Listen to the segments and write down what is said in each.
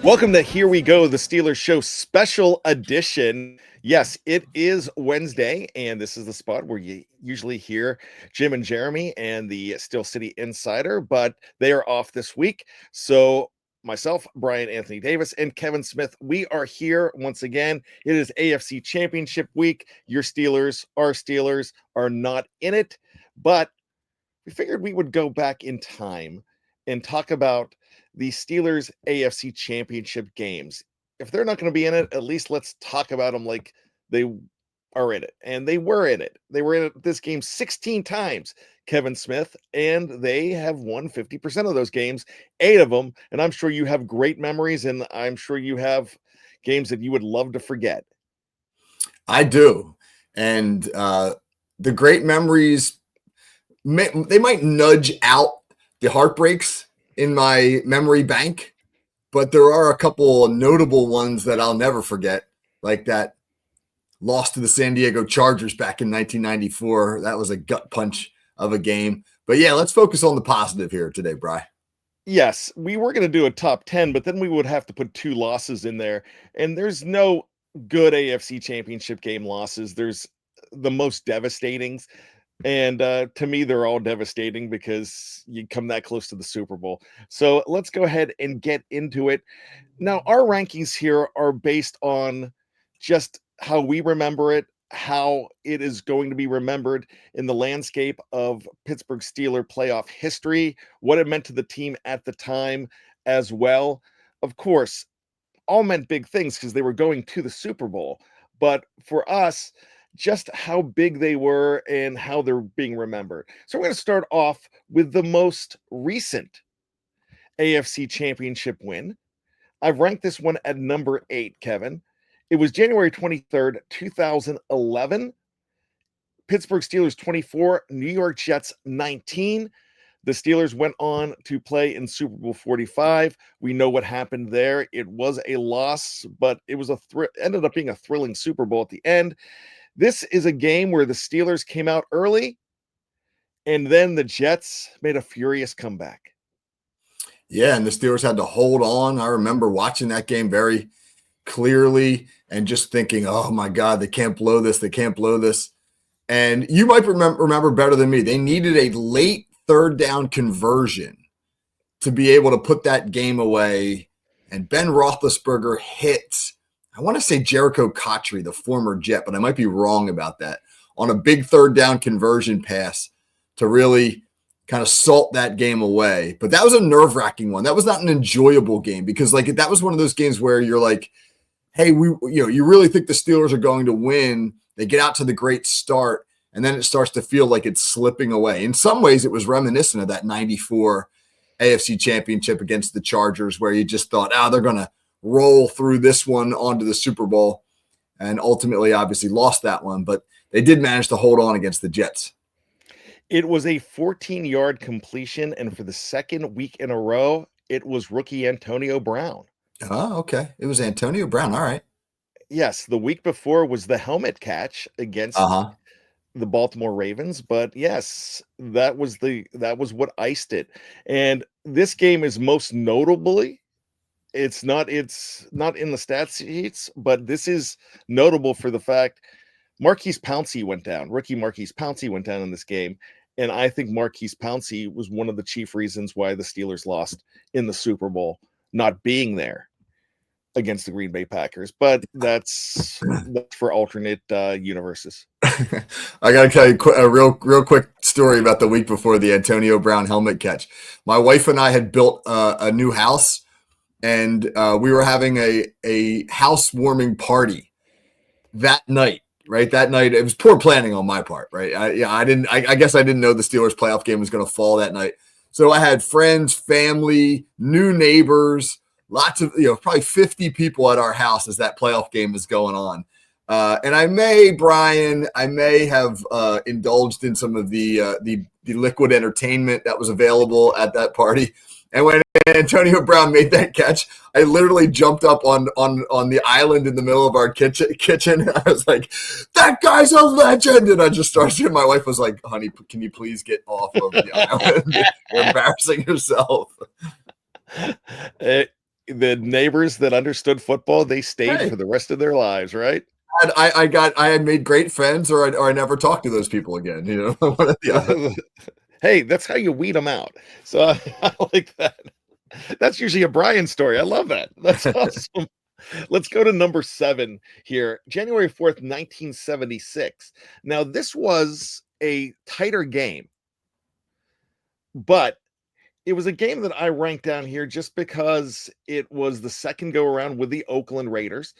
Welcome to Here We Go, the Steelers Show special edition. Yes, it is Wednesday, and this is the spot where you usually hear Jim and Jeremy and the Steel City Insider, but they are off this week. So myself, Bryan Anthony Davis, and Kevin Smith, we are here once again. It is AFC Championship week. Your Steelers, our Steelers, are not in it, but we figured we would go back in time and talk about the Steelers AFC Championship Games. If they're not going to be in it, at least let's talk about them like they are in it. And they were in it. They were in it, this game 16 times, Kevin Smith, and they have won 50% of those games, 8 of them. And I'm sure you have great memories, and I'm sure you have games that you would love to forget. I do. And the great memories, they might nudge out the heartbreaks in my memory bank, but there are a couple notable ones that I'll never forget, like that loss to the San Diego Chargers back in 1994. That was a gut punch of a game. But yeah, let's focus on the positive here today, Bri. Yes, we were going to do a top 10, but then we would have to put 2 losses in there. And there's no good AFC Championship game losses. There's the most devastating. And to me, they're all devastating because you come that close to the Super Bowl. So let's go ahead and get into it. Now, our rankings here are based on just how we remember it, how it is going to be remembered in the landscape of Pittsburgh Steelers playoff history, what it meant to the team at the time as well. Of course, all meant big things because they were going to the Super Bowl. But for us, just how big they were and how they're being remembered. So we're going to start off with the most recent AFC Championship win. I've ranked this one at number 8, Kevin. It was January 23rd, 2011. Pittsburgh Steelers 24, New York Jets 19. The Steelers went on to play in Super Bowl 45. We know what happened there. It was a loss, but it was ended up being a thrilling Super Bowl at the end. This is a game where the Steelers came out early, and then the Jets made a furious comeback. Yeah, and the Steelers had to hold on. I remember watching that game very clearly and just thinking, oh my God, they can't blow this. They can't blow this. And you might remember better than me. They needed a late third down conversion to be able to put that game away. And Ben Roethlisberger hit, I want to say Jericho Cotchery, the former Jet, but I might be wrong about that, on a big third down conversion pass to really kind of salt that game away. But that was a nerve-wracking one. That was not an enjoyable game because like that was one of those games where you're like, hey, you really think the Steelers are going to win. They get out to the great start, and then it starts to feel like it's slipping away. In some ways, it was reminiscent of that 94 AFC Championship against the Chargers where you just thought, they're going to roll through this one onto the Super Bowl, and ultimately obviously lost that one, but they did manage to hold on against the Jets. It was a 14-yard completion, and for the second week in a row, it was rookie Antonio Brown. Oh, okay. It was Antonio Brown. All right. Yes, the week before was the helmet catch against the Baltimore Ravens, but yes, that was what iced it. And this game is most notably, it's not in the stat sheets, but this is notable for the fact Maurkice Pouncey went down. Rookie Maurkice Pouncey went down in this game, and I think Maurkice Pouncey was one of the chief reasons why the Steelers lost in the Super Bowl, not being there against the Green Bay Packers. But that's for alternate universes. I got to tell you a real quick story about the week before the Antonio Brown helmet catch. My wife and I had built a new house, and we were having a housewarming party that night. Right, that night it was poor planning on my part. Right, I guess I didn't know the Steelers playoff game was going to fall that night. So I had friends, family, new neighbors, lots of probably 50 people at our house as that playoff game was going on. And Bryan, I may have indulged in some of the liquid entertainment that was available at that party. And when Antonio Brown made that catch, I literally jumped up on the island in the middle of our kitchen. I was like, that guy's a legend. And I just started, my wife was like, honey, can you please get off of the island? You're embarrassing yourself. the neighbors that understood football, they stayed Hey, for the rest of their lives, right? and I had made great friends, or I never talked to those people again. You know, one or the other. Hey, that's how you weed them out. So I like that. That's usually a Bryan story. I love that. That's awesome. Let's go to number 7 here. January 4th, 1976. Now, this was a tighter game, but it was a game that I ranked down here just because it was the second go around with the Oakland Raiders.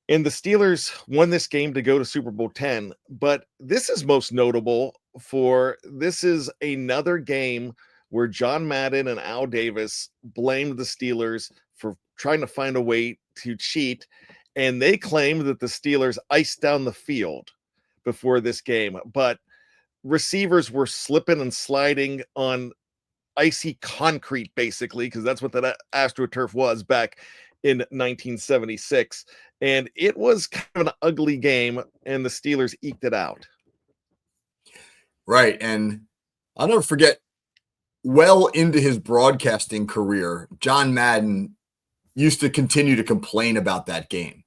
And the Steelers won this game to go to Super Bowl 10. But this is most notable for this is another game where John Madden and Al Davis blamed the Steelers for trying to find a way to cheat. And they claimed that the Steelers iced down the field before this game. But receivers were slipping and sliding on icy concrete, basically, because that's what that AstroTurf was back in 1976. And it was kind of an ugly game, and the Steelers eked it out. Right. And I'll never forget, well into his broadcasting career, John Madden used to continue to complain about that game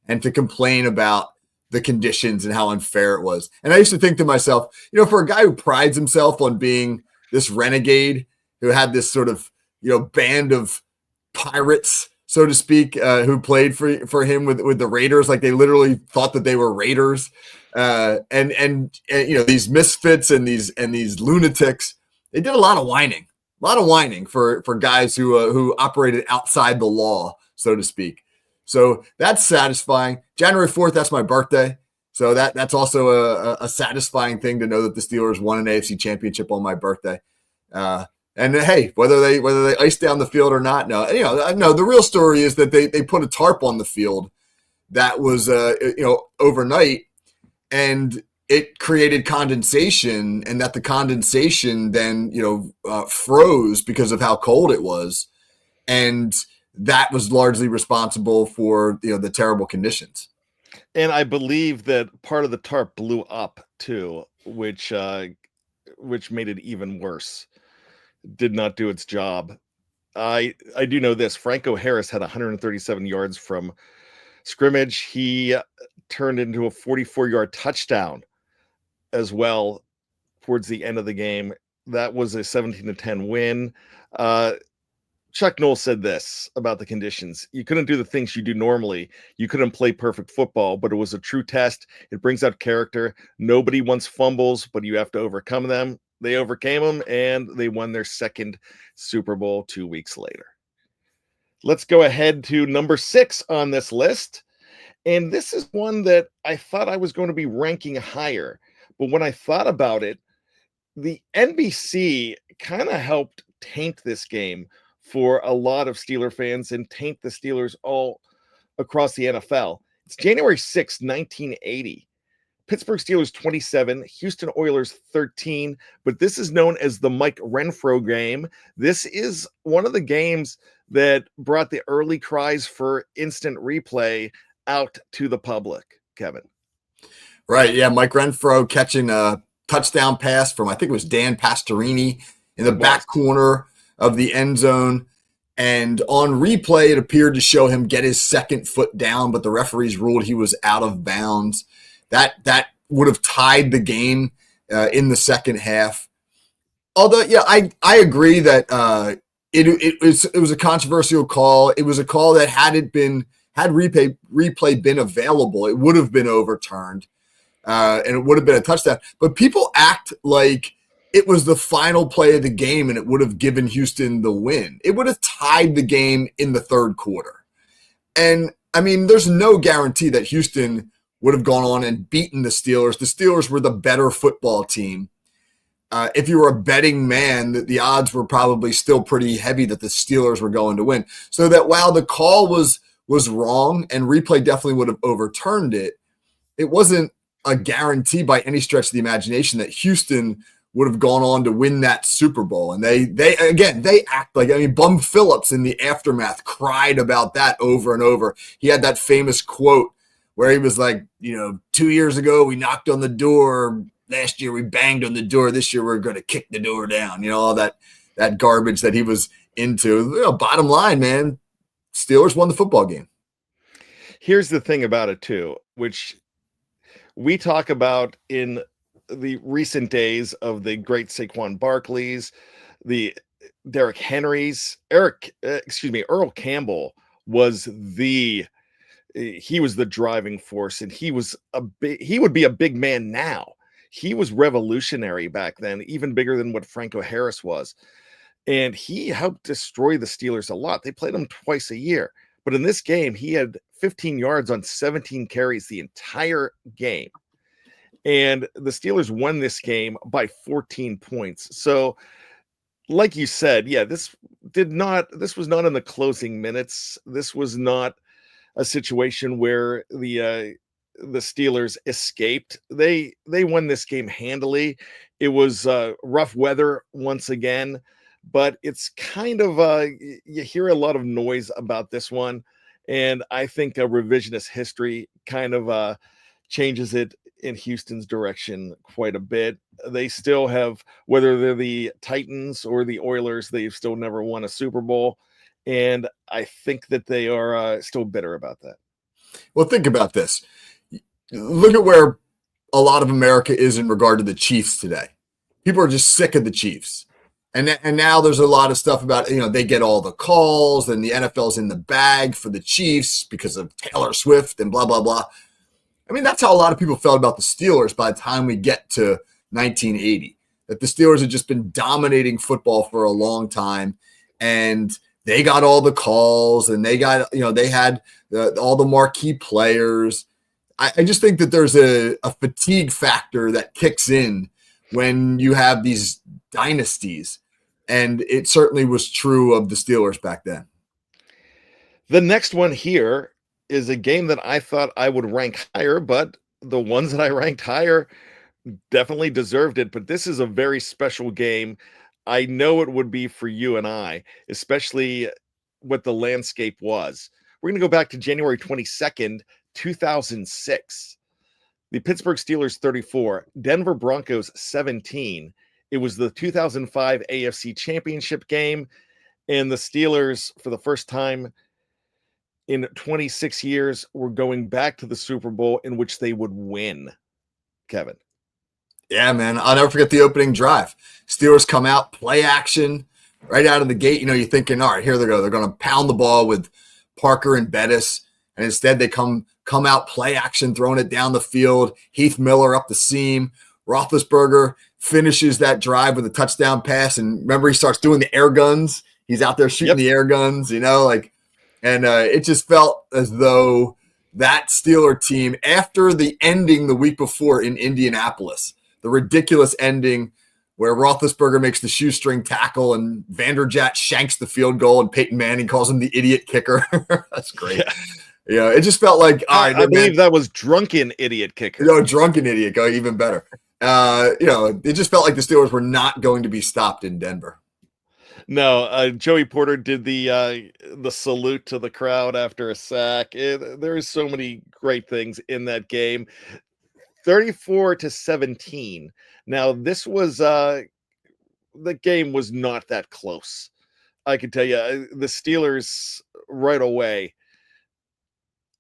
and to complain about the conditions and how unfair it was. And I used to think to myself, you know, for a guy who prides himself on being this renegade who had this sort of, you know, band of pirates, so to speak, who played for him with the Raiders, like they literally thought that they were Raiders, and you know, these misfits and these lunatics, they did a lot of whining for guys who operated outside the law, so to speak. So that's satisfying. January 4th, that's my birthday. So that's also a satisfying thing to know that the Steelers won an AFC championship on my birthday. And hey, whether they ice down the field or not, no, you know, no. The real story is that they put a tarp on the field that was you know, overnight, and it created condensation, and that the condensation then, you know, froze because of how cold it was, and that was largely responsible for, you know, the terrible conditions. And I believe that part of the tarp blew up too, which made it even worse. Did not do its job. I do know this. Franco Harris had 137 yards from scrimmage. He turned into a 44-yard touchdown as well towards the end of the game. That was a 17-10 win. Chuck Noll said this about the conditions. You couldn't do the things you do normally. You couldn't play perfect football, but it was a true test. It brings out character. Nobody wants fumbles, but you have to overcome them. They overcame them, and they won their second Super Bowl 2 weeks later. Let's go ahead to number 6 on this list. And this is one that I thought I was going to be ranking higher. But when I thought about it, the NBC kind of helped taint this game for a lot of Steeler fans and taint the Steelers all across the NFL. It's January 6, 1980. Pittsburgh Steelers 27, Houston Oilers 13, but this is known as the Mike Renfro game. This is one of the games that brought the early cries for instant replay out to the public, Kevin. Right, yeah, Mike Renfro catching a touchdown pass from, I think it was Dan Pastorini in the back corner of the end zone. And on replay, it appeared to show him get his second foot down, but the referees ruled he was out of bounds. That would have tied the game in the second half. Although, yeah, I agree that it was a controversial call. It was a call that had replay been available, it would have been overturned, and it would have been a touchdown. But people act like it was the final play of the game and it would have given Houston the win. It would have tied the game in the third quarter. And, I mean, there's no guarantee that Houston would have gone on and beaten the Steelers. The Steelers were the better football team. If you were a betting man, the odds were probably still pretty heavy that the Steelers were going to win. So that while the call was wrong and replay definitely would have overturned it, it wasn't a guarantee by any stretch of the imagination that Houston would have gone on to win that Super Bowl. And they act like, I mean, Bum Phillips in the aftermath cried about that over and over. He had that famous quote where he was like, 2 years ago, we knocked on the door. Last year, we banged on the door. This year, we're going to kick the door down. All that that garbage that he was into. Bottom line, man, Steelers won the football game. Here's the thing about it too, which we talk about in the recent days of the great Saquon Barkleys, the Derrick Henrys, Earl Campbell was the driving force, and he would be a big man now. He was revolutionary back then, even bigger than what Franco Harris was. And he helped destroy the Steelers a lot. They played him twice a year. But in this game, he had 15 yards on 17 carries the entire game. And the Steelers won this game by 14 points. So, like you said, yeah, this was not in the closing minutes. This was not a situation where the Steelers escaped. They won this game handily. It was rough weather once again, but it's kind of you hear a lot of noise about this one, and I think a revisionist history kind of changes it in Houston's direction quite a bit. They still have, whether they're the Titans or the Oilers, they've still never won a Super Bowl, and I think that they are still bitter about that. Well, think about this. Look at where a lot of America is in regard to the Chiefs today. People are just sick of the Chiefs. And now there's a lot of stuff about, they get all the calls and the NFL's in the bag for the Chiefs because of Taylor Swift and blah, blah, blah. I mean, that's how a lot of people felt about the Steelers by the time we get to 1980, that the Steelers had just been dominating football for a long time, and they got all the calls, and they got, they had all the marquee players. I just think that there's a fatigue factor that kicks in when you have these dynasties, and it certainly was true of the Steelers back then. The next one here is a game that I thought I would rank higher, but the ones that I ranked higher definitely deserved it. But this is a very special game. I know it would be for you and I, especially what the landscape was. We're going to go back to January 22nd, 2006. The Pittsburgh Steelers 34, Denver Broncos 17. It was the 2005 AFC Championship game, and the Steelers, for the first time in 26 years, were going back to the Super Bowl in which they would win. Kevin. Yeah, man. I'll never forget the opening drive. Steelers come out, play action right out of the gate. You're thinking, all right, here they go. They're going to pound the ball with Parker and Bettis. And instead they come out, play action, throwing it down the field. Heath Miller up the seam. Roethlisberger finishes that drive with a touchdown pass. And remember, he starts doing the air guns. He's out there shooting the air guns, and it just felt as though that Steeler team, after the ending the week before in Indianapolis, the ridiculous ending where Roethlisberger makes the shoestring tackle and Vanderjagt shanks the field goal and Peyton Manning calls him the idiot kicker. That's great. Yeah, it just felt like, all right. I believe that was drunken idiot kicker. Drunken idiot. Go even better. It just felt like the Steelers were not going to be stopped in Denver. No, Joey Porter did the salute to the crowd after a sack. There is so many great things in that game. 34-17. Now, this was the game was not that close. I can tell you, the Steelers right away,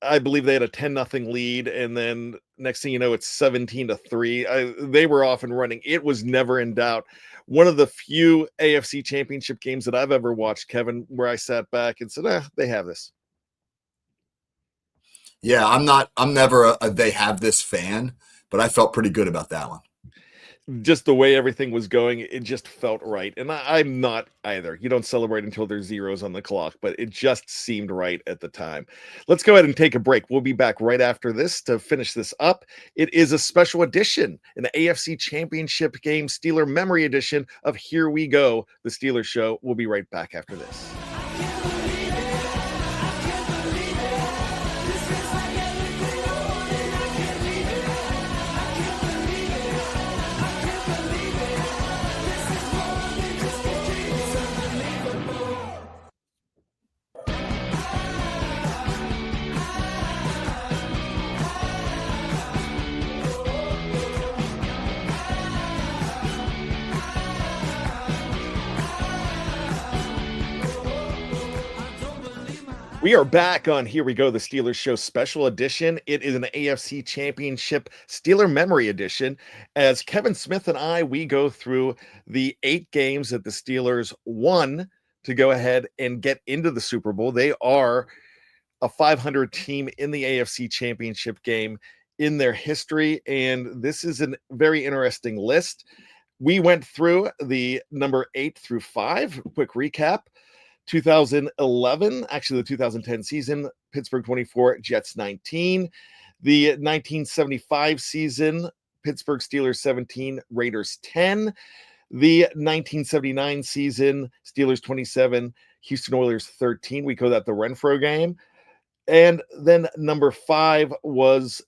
I believe they had a 10-0 lead, and then next thing you know, it's 17-3. They were off and running. It was never in doubt. One of the few AFC Championship games that I've ever watched, Kevin, where I sat back and said, they have this. Yeah, I'm never a they have this fan, but I felt pretty good about that one. Just the way everything was going, it just felt right. And I'm not either. You don't celebrate until there's zeros on the clock, but it just seemed right at the time. Let's go ahead and take a break. We'll be back right after this to finish this up. It is a special edition, an AFC Championship Game Steeler Memory Edition of Here We Go, the Steelers Show. We'll be right back after this. We are back on Here We Go, the Steelers Show special edition. It is an AFC Championship Steeler Memory Edition. As Kevin Smith and we go through the 8 games that the Steelers won to go ahead and get into the Super Bowl. They are a 500 team in the AFC Championship game in their history, and this is a very interesting list. We went through the number 8 through 5. Quick recap. 2011, actually the 2010 season, Pittsburgh 24, Jets 19. The 1975 season, Pittsburgh Steelers 17, Raiders 10. The 1979 season, Steelers 27, Houston Oilers 13. We call that the Renfro game. And then number 5 was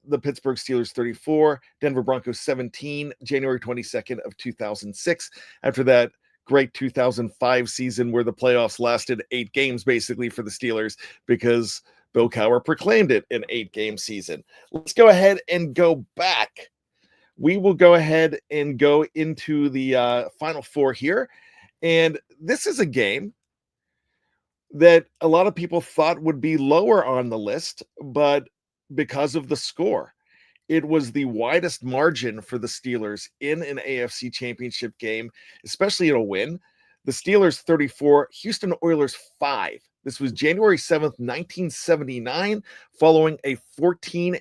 the Pittsburgh Steelers 34, Denver Broncos 17, January 22nd of 2006. After that, great 2005 season where the playoffs lasted 8 games basically for the Steelers because Bill Cowher proclaimed it an 8-game season. Let's go ahead and go back. We will go ahead and go into the Final Four here. And this is a game that a lot of people thought would be lower on the list, but because of the score, it was the widest margin for the Steelers in an AFC Championship game, especially in a win. The Steelers 34, Houston Oilers 5. This was January 7th, 1979, following a 14-2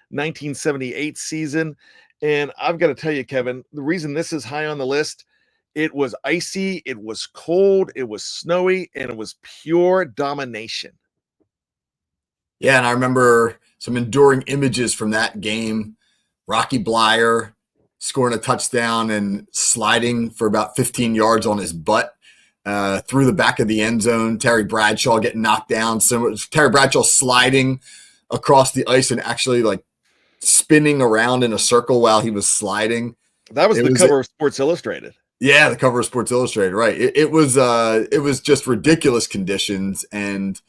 1978 season. And I've got to tell you, Kevin, the reason this is high on the list, it was icy, it was cold, it was snowy, and it was pure domination. Yeah, and I remember some enduring images from that game. Rocky Blyer scoring a touchdown and sliding for about 15 yards on his butt through the back of the end zone. Terry Bradshaw getting knocked down. So Terry Bradshaw sliding across the ice and actually like spinning around in a circle while he was sliding. That was the cover of Sports Illustrated. Yeah, the cover of Sports Illustrated, right. It was just ridiculous conditions and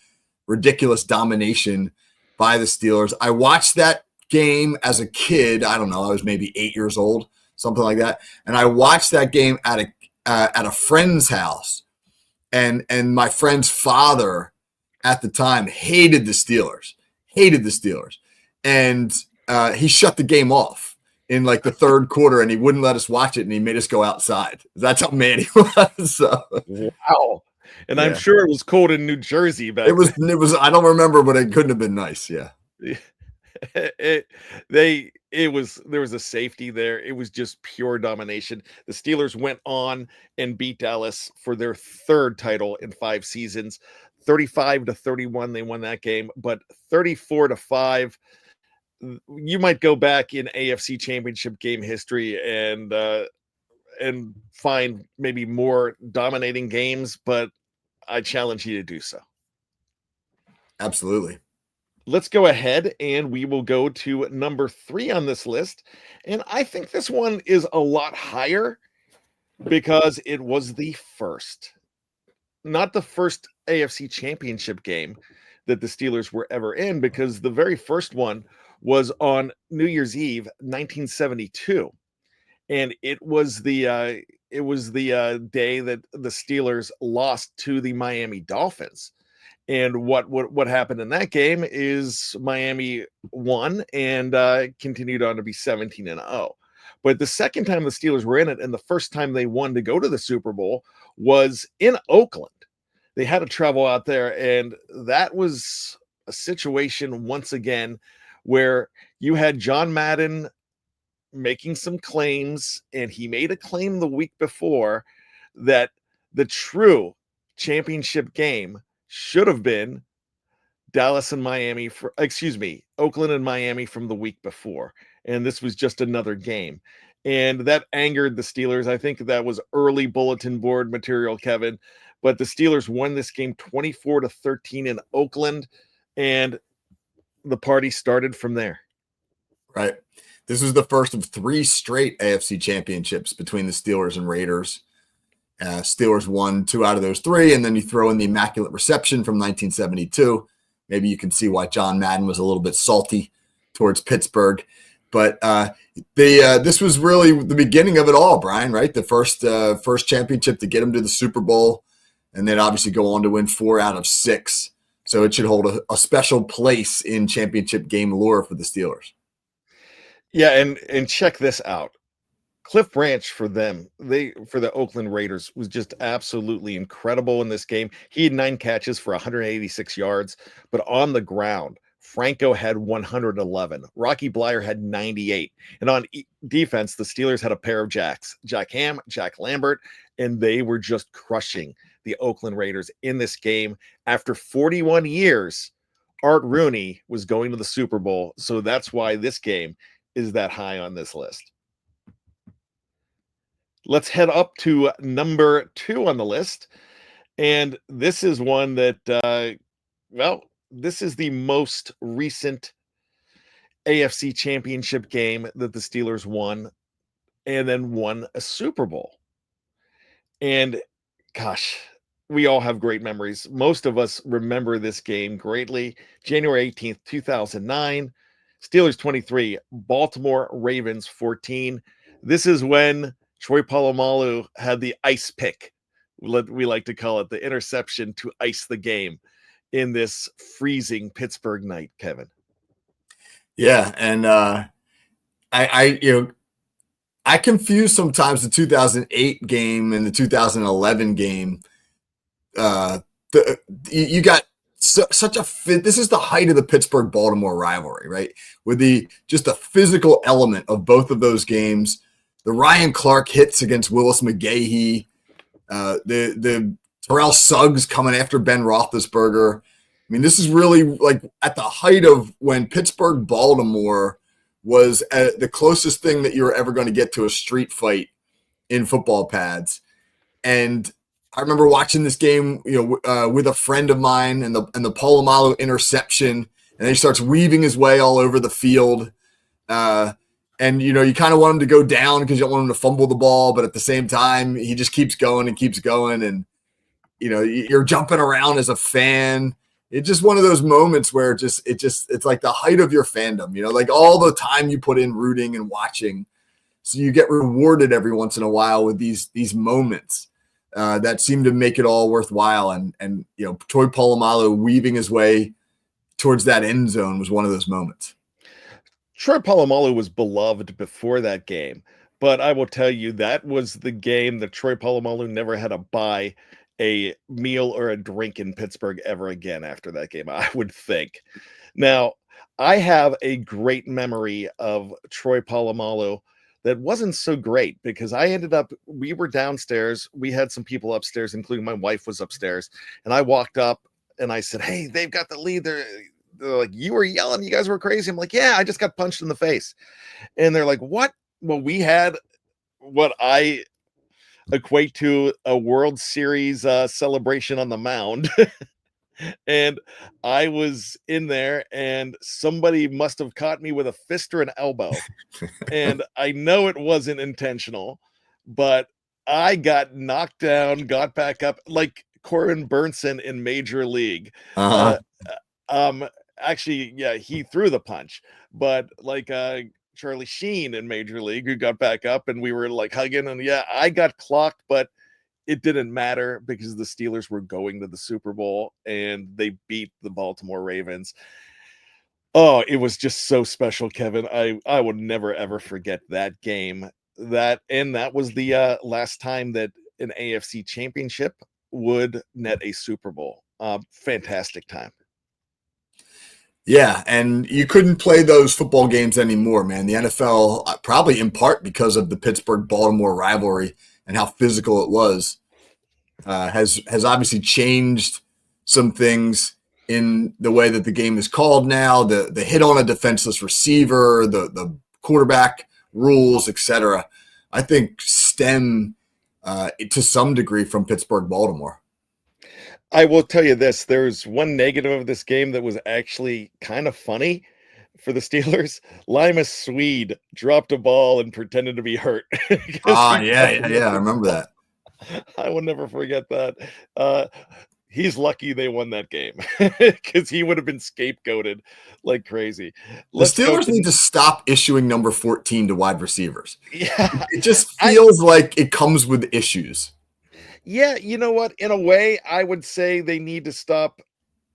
ridiculous domination by the Steelers. I watched that game as a kid. I don't know. I was maybe 8 years old, something like that. And I watched that game at a friend's house. And my friend's father at the time hated the Steelers. And he shut the game off in like the third quarter, and he wouldn't let us watch it, and he made us go outside. That's how mad he was. So. Wow. And yeah. I'm sure it was cold in New Jersey back then. It was I don't remember, but it couldn't have been nice. Yeah. There was a safety there. It was just pure domination. The Steelers went on and beat Dallas for their 3rd title in 5 seasons. 35-31 they won that game, but 34-5. You might go back in AFC Championship game history and find maybe more dominating games, but I challenge you to do so. Absolutely. Let's go ahead and we will go to number 3 on this list. And I think this one is a lot higher because it was the first, not the first AFC Championship game that the Steelers were ever in, because the very first one was on New Year's Eve, 1972. And it was the day that the Steelers lost to the Miami Dolphins. And what happened in that game is Miami won and continued on to be 17-0. But the second time the Steelers were in it, and the first time they won to go to the Super Bowl, was in Oakland. They had to travel out there, and that was a situation once again where you had John Madden making some claims, and he made a claim the week before that the true championship game should have been Oakland and Miami from the week before. And this was just another game. And that angered the Steelers. I think that was early bulletin board material, Kevin. But the Steelers won this game 24-13 in Oakland, and the party started from there. Right. This was the first of 3 straight AFC championships between the Steelers and Raiders. Steelers won 2 out of those 3, and then you throw in the Immaculate Reception from 1972. Maybe you can see why John Madden was a little bit salty towards Pittsburgh. But this was really the beginning of it all, Brian, right? The first championship to get him to the Super Bowl. and then obviously go on to win 4 out of 6. So it should hold a special place in championship game lore for the Steelers. Yeah, and check this out. Cliff Branch for them, for the Oakland Raiders was just absolutely incredible in this game. He had 9 catches for 186 yards, but on the ground, Franco had 111. Rocky Bleier had 98. And on defense, the Steelers had a pair of Jacks, Jack Ham, Jack Lambert, and they were just crushing the Oakland Raiders in this game. After 41 years, Art Rooney was going to the Super Bowl, so that's why this game is that high on this list. Let's head up to number 2 on the list. And this is one that, this is the most recent AFC Championship game that the Steelers won and then won a Super Bowl. And gosh, we all have great memories. Most of us remember this game greatly. January 18th, 2009, Steelers 23, Baltimore Ravens 14. This is when Troy Polamalu had the ice pick, we like to call it, the interception to ice the game in this freezing Pittsburgh night, Kevin. Yeah, and I confuse sometimes the 2008 game and the 2011 game. You got such a fit. This is the height of the Pittsburgh-Baltimore rivalry, right? With just the physical element of both of those games. The Ryan Clark hits against Willis McGahee, the Terrell Suggs coming after Ben Roethlisberger. I mean, this is really like at the height of when Pittsburgh-Baltimore was the closest thing that you were ever going to get to a street fight in football pads. And I remember watching this game, with a friend of mine, and the Polamalu interception, and then he starts weaving his way all over the field. And, you kind of want him to go down because you don't want him to fumble the ball. But at the same time, he just keeps going and keeps going. And, you're jumping around as a fan. It's just one of those moments where it's like the height of your fandom, like all the time you put in rooting and watching. So you get rewarded every once in a while with these moments that seem to make it all worthwhile. And Troy Polamalu weaving his way towards that end zone was one of those moments. Troy Polamalu was beloved before that game, but I will tell you that was the game that Troy Polamalu never had to buy a meal or a drink in Pittsburgh ever again after that game, I would think. Now, I have a great memory of Troy Polamalu that wasn't so great because we were downstairs. We had some people upstairs, including my wife was upstairs. And I walked up and I said, "Hey, they've got the lead. They're like, you were yelling. You guys were crazy." I'm like, "Yeah, I just got punched in the face." And they're like, "What?" Well, we had what I equate to a World Series celebration on the mound. And I was in there and somebody must have caught me with a fist or an elbow. And I know it wasn't intentional, but I got knocked down, got back up like Corbin Burnson in Major League. Actually, yeah, he threw the punch, but like Charlie Sheen in Major League, who got back up and we were like hugging, and yeah, I got clocked, but it didn't matter because the Steelers were going to the Super Bowl and they beat the Baltimore Ravens. Oh, it was just so special, Kevin. I would never ever forget that game. That was the last time that an AFC championship would net a Super Bowl. Fantastic time. Yeah, and you couldn't play those football games anymore, man. The NFL, probably in part because of the Pittsburgh-Baltimore rivalry and how physical it was, has obviously changed some things in the way that the game is called now. The hit on a defenseless receiver, the quarterback rules, etc. I think stem to some degree from Pittsburgh-Baltimore. I will tell you this, there's one negative of this game that was actually kind of funny for the Steelers. Limas Swede dropped a ball and pretended to be hurt. Yeah, I remember that. I will never forget that. He's lucky they won that game because he would have been scapegoated like crazy. The Steelers need to stop issuing number 14 to wide receivers. Yeah. It just feels like it comes with issues. Yeah, you know what? In a way, I would say they need to stop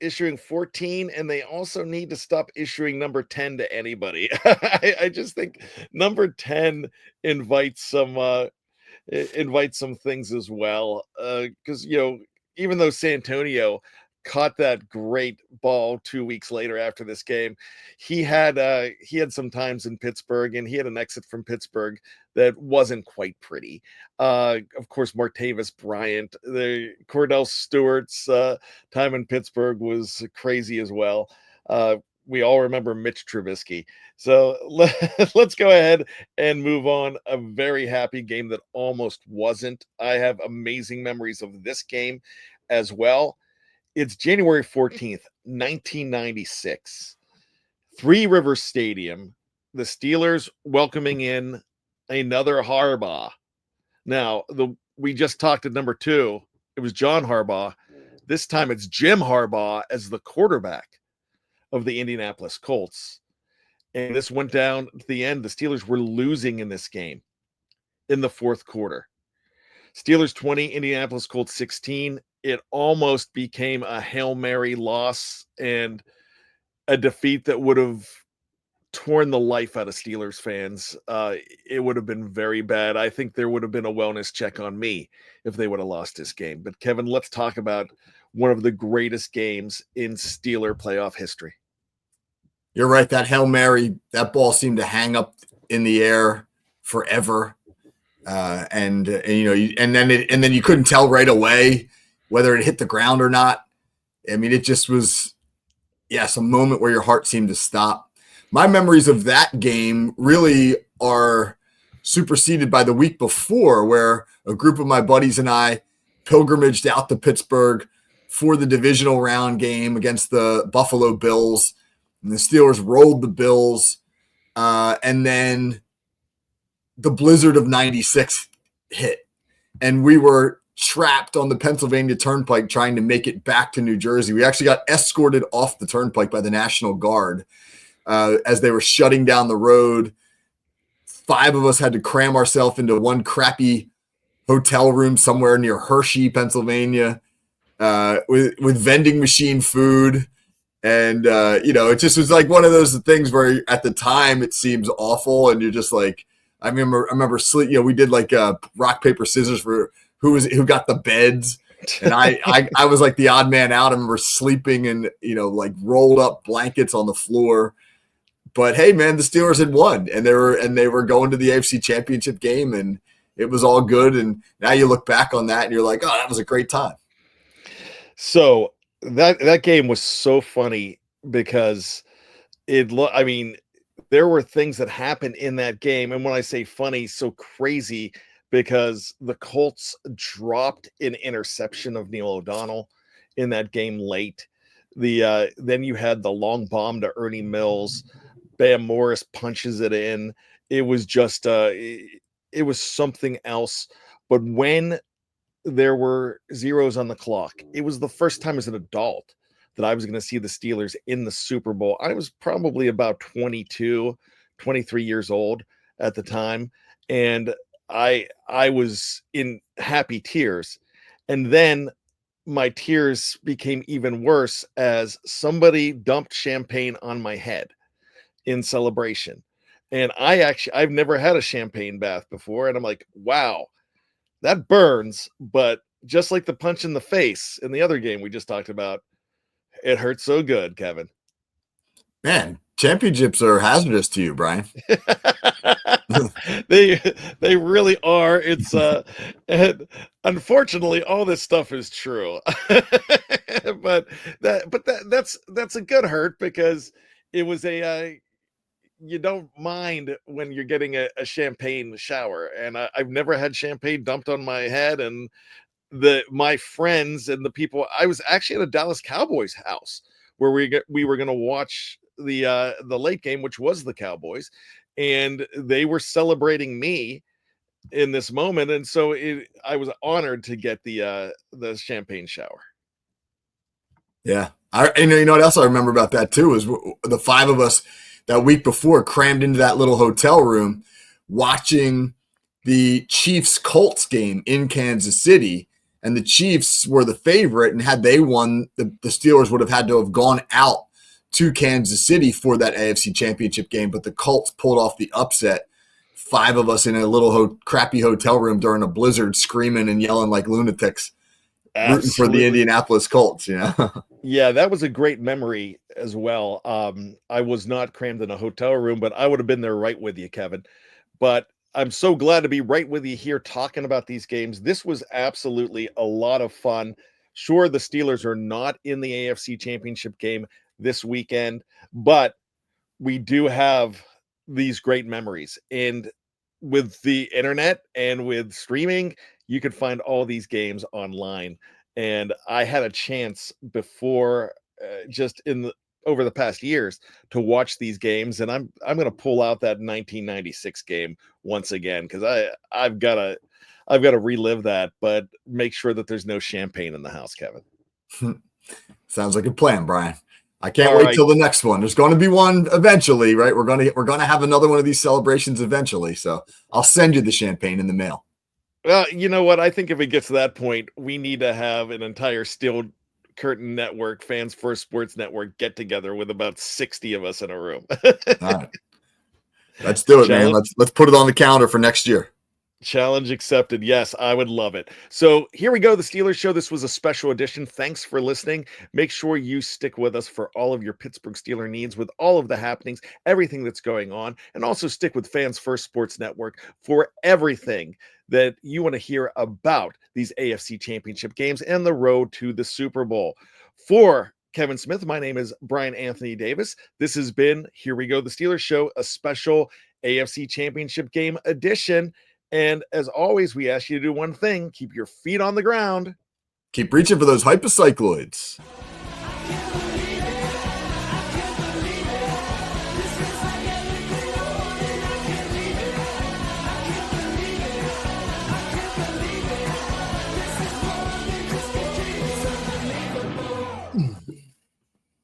issuing 14, and they also need to stop issuing number 10 to anybody. I just think number 10 invites some invite some things as well. Because even though Santonio caught that great ball 2 weeks later after this game, he had some times in Pittsburgh, and he had an exit from Pittsburgh that wasn't quite pretty. Of course, Martavis Bryant, the Cordell Stewart's time in Pittsburgh was crazy as well. We all remember Mitch Trubisky. So let's go ahead and move on. A very happy game that almost wasn't. I have amazing memories of this game as well. It's January 14th, 1996. Three Rivers Stadium. The Steelers welcoming in another Harbaugh. Now, we just talked at number 2. It was John Harbaugh. This time it's Jim Harbaugh as the quarterback of the Indianapolis Colts. And this went down to the end. The Steelers were losing in this game in the fourth quarter. Steelers 20, Indianapolis Colts 16. It almost became a Hail Mary loss and a defeat that would have torn the life out of Steelers fans. It would have been very bad. I think there would have been a wellness check on me if they would have lost this game. But Kevin, let's talk about one of the greatest games in Steeler playoff history. You're right. That Hail Mary, that ball seemed to hang up in the air forever. And then you couldn't tell right away whether it hit the ground or not. I mean, it just was, yes, a moment where your heart seemed to stop. My memories of that game really are superseded by the week before, where a group of my buddies and I pilgrimaged out to Pittsburgh for the divisional round game against the Buffalo Bills. And the Steelers rolled the Bills. And then the blizzard of 96 hit. And we were trapped on the Pennsylvania Turnpike trying to make it back to New Jersey. We actually got escorted off the Turnpike by the National Guard as they were shutting down the road. 5 of us had to cram ourselves into one crappy hotel room somewhere near Hershey, Pennsylvania, with vending machine food. And, it just was like one of those things where at the time it seems awful. And you're just like, I remember we did like rock, paper, scissors for who got the beds. And I was like the odd man out. I remember sleeping in, like rolled up blankets on the floor. But hey, man, the Steelers had won, and they were going to the AFC Championship game, and it was all good. And now you look back on that and you're like, oh, that was a great time. So that game was so funny because there were things that happened in that game. And when I say funny, so crazy, because the Colts dropped an interception of Neil O'Donnell in that game late. Then you had the long bomb to Ernie Mills. Bam Morris punches it in. It was just it was something else. But when there were zeros on the clock, it was the first time as an adult that I was going to see the Steelers in the Super Bowl. I was probably about 22, 23 years old at the time. And I was in happy tears. And then my tears became even worse as somebody dumped champagne on my head in celebration. And I've never had a champagne bath before. And I'm like, wow, that burns. But just like the punch in the face in the other game we just talked about, it hurts so good, Kevin. Man, championships are hazardous to you, Brian. They really are. It's and unfortunately all this stuff is true. but that's a good hurt, because it was you don't mind when you're getting a champagne shower, and I've never had champagne dumped on my head. And my friends and the people, I was actually at a Dallas Cowboys house where we were going to watch the late game, which was the Cowboys, and they were celebrating me in this moment. And so I was honored to get the champagne shower. Yeah. You know what else I remember about that too is the 5 of us that week before crammed into that little hotel room watching the Chiefs Colts game in Kansas City. and the Chiefs were the favorite. And had they won, the Steelers would have had to have gone out to Kansas City for that AFC Championship game. But the Colts pulled off the upset. 5 of us in a little crappy hotel room during a blizzard, screaming and yelling like lunatics, rooting for the Indianapolis Colts. Yeah, that was a great memory as well. I was not crammed in a hotel room, but I would have been there right with you, Kevin. But I'm so glad to be right with you here talking about these games. This was absolutely a lot of fun. Sure, the Steelers are not in the AFC Championship game this weekend, but we do have these great memories. And with the internet and with streaming, you can find all these games online. And I had a chance before, just over the past years, to watch these games, and I'm going to pull out that 1996 game once again, because I've got to relive that, but make sure that there's no champagne in the house, Kevin. Sounds like a plan, Brian. I can't wait till the next one. There's going to be one eventually, right? We're going to have another one of these celebrations eventually. So I'll send you the champagne in the mail. Well, you know what? I think if it gets to that point, we need to have an entire Steel Curtain Network, Fans First Sports Network get together with about 60 of us in a room. All right. Let's do it, man. Let's put it on the calendar for next year. Challenge accepted. Yes, I would love it. So here we go, the Steelers Show. This was a special edition. Thanks for listening. Make sure you stick with us for all of your Pittsburgh Steeler needs, with all of the happenings, everything that's going on, and also stick with Fans First Sports Network for everything that you want to hear about these AFC Championship games and the road to the Super Bowl. For Kevin Smith, my name is Bryan Anthony Davis. This has been Here We Go, the Steelers Show, a special AFC Championship game edition. And as always, we ask you to do one thing: keep your feet on the ground. Keep reaching for those hypocycloids.